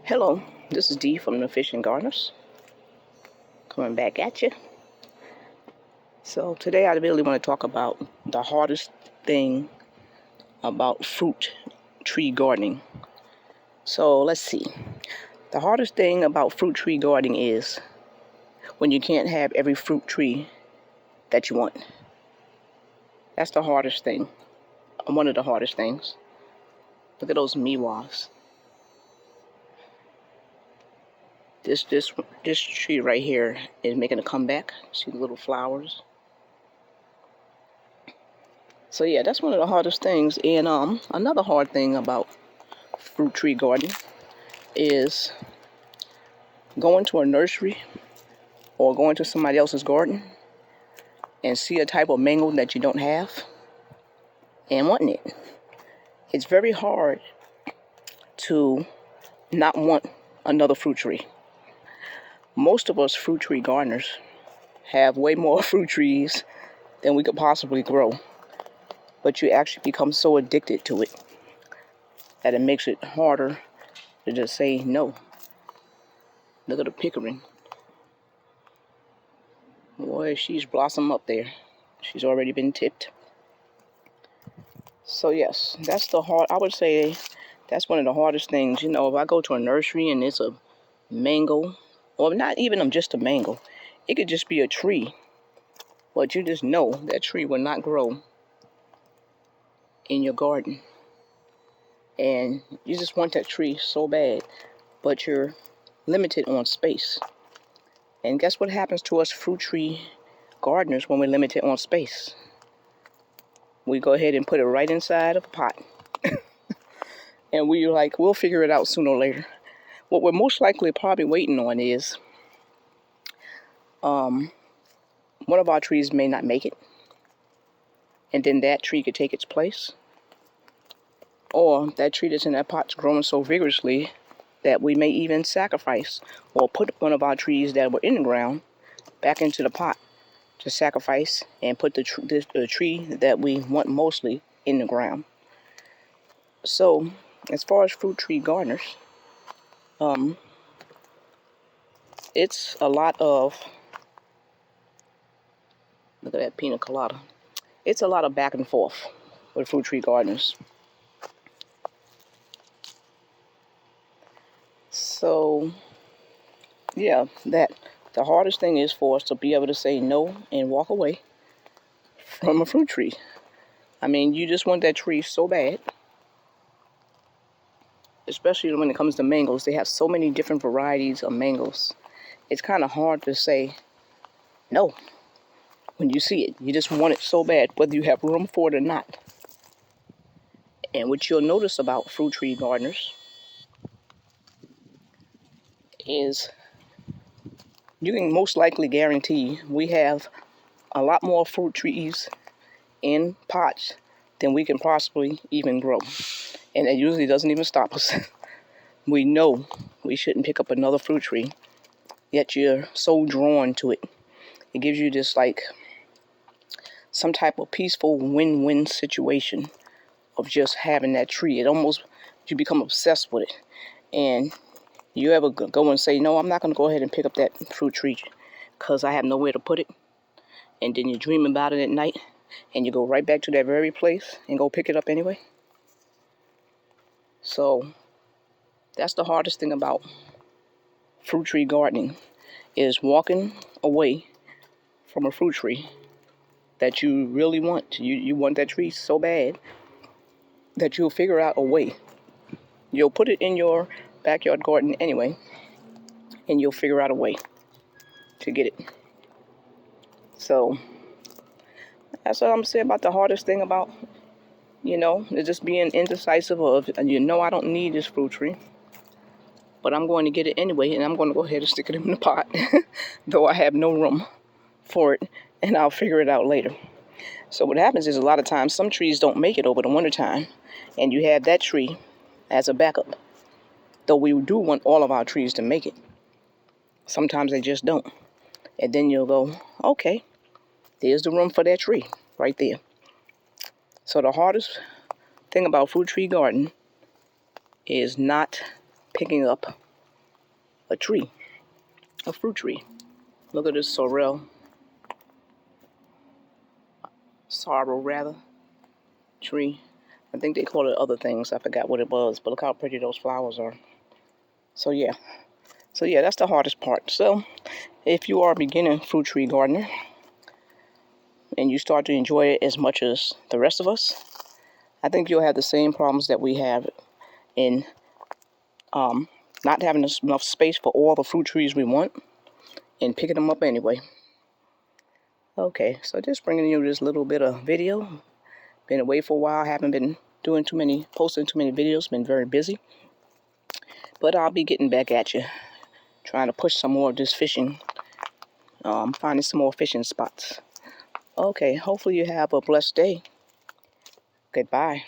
Hello, this is Dee from the Fish and Gardeners, coming back at you. So today I really want to talk about the hardest thing about fruit tree gardening. So let's see. The hardest thing about fruit tree gardening is when you can't have every fruit tree that you want. That's the hardest thing. One of the hardest things. Look at those miwas. This tree right here is making a comeback. See the little flowers? So yeah, that's one of the hardest things. And another hard thing about fruit tree gardening is going to a nursery or going to somebody else's garden and see a type of mango that you don't have and wanting it. It's very hard to not want another fruit tree. Most of us fruit tree gardeners have way more fruit trees than we could possibly grow. But you actually become so addicted to it that it makes it harder to just say no. Look at the pickering. Boy, she's blossomed up there. She's already been tipped. So yes, I would say that's one of the hardest things. You know, if I go to a nursery and it's a mango, or not even just a mango, it could just be a tree. But you just know that tree will not grow in your garden. And you just want that tree so bad, but you're limited on space. And guess what happens to us fruit tree gardeners when we're limited on space? We go ahead and put it right inside of a pot. And we'll figure it out sooner or later. What we're most likely probably waiting on is one of our trees may not make it. And then that tree could take its place. Or that tree that's in that pot's growing so vigorously that we may even sacrifice or put one of our trees that were in the ground back into the pot to sacrifice and put the tree that we want mostly in the ground. So, as far as fruit tree gardeners, it's a lot of, look at that pina colada. It's a lot of back and forth with fruit tree gardeners. So, yeah, the hardest thing is for us to be able to say no and walk away from a fruit tree. I mean, you just want that tree so bad. Especially when it comes to mangoes. They have so many different varieties of mangoes. It's kind of hard to say no when you see it. You just want it so bad, whether you have room for it or not. And what you'll notice about fruit tree gardeners is you can most likely guarantee we have a lot more fruit trees in pots than we can possibly even grow. And it usually doesn't even stop us. We know we shouldn't pick up another fruit tree, yet you're so drawn to it. It gives you this like some type of peaceful win-win situation of just having that tree. You become obsessed with it. And you ever go and say, no, I'm not going to go ahead and pick up that fruit tree because I have nowhere to put it. And then you dream about it at night and you go right back to that very place and go pick it up anyway. So that's the hardest thing about fruit tree gardening is walking away from a fruit tree that you really want. You want that tree so bad that you'll figure out a way. You'll put it in your backyard garden anyway, and you'll figure out a way to get it. So that's what I'm saying about the hardest thing about, it's just being indecisive of, I don't need this fruit tree, but I'm going to get it anyway, and I'm going to go ahead and stick it in the pot, though I have no room for it, and I'll figure it out later. So what happens is a lot of times some trees don't make it over the wintertime, and you have that tree as a backup. Though we do want all of our trees to make it. Sometimes they just don't. And then you'll go, okay, there's the room for that tree right there. So the hardest thing about fruit tree garden is not picking up a tree, a fruit tree. Look at this sorrel tree. I think they call it other things. I forgot what it was, but look how pretty those flowers are. So yeah, that's the hardest part. So if you are a beginner fruit tree gardener and you start to enjoy it as much as the rest of us, I think you'll have the same problems that we have in not having enough space for all the fruit trees we want and picking them up anyway. Okay, so just bringing you this little bit of video. Been away for a while, haven't been posting too many videos, been very busy. But I'll be getting back at you, trying to push some more of this fishing, finding some more fishing spots. Okay, hopefully you have a blessed day. Goodbye.